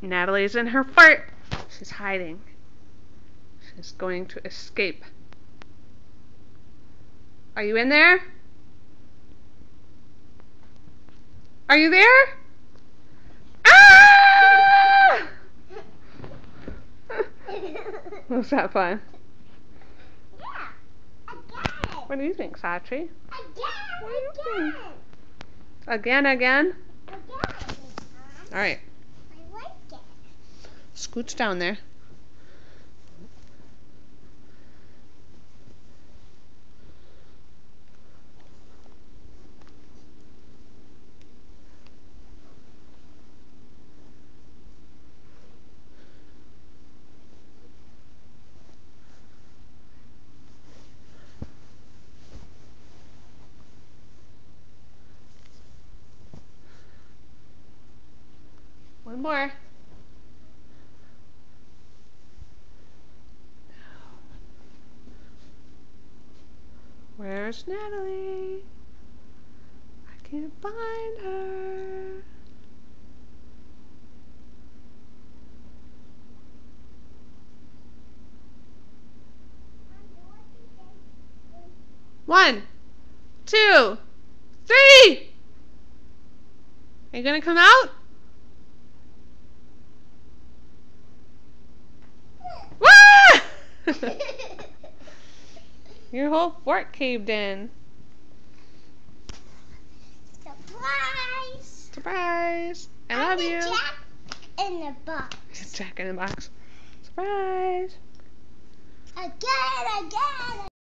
Natalie's in her fort. She's hiding. She's going to escape. Are you in there? Are you there? Ah! Was that fun? Yeah, I got it. What do you think, Sachi? I got it. Again? I got it. Alright. I like it. Scooch down there. One more. Where's Natalie? I can't find her. One, 2, 3. Are you gonna come out? Wah! Your whole fort caved in. Surprise! Surprise! I love you. Jack in the box. Jack in the box. Surprise! Again.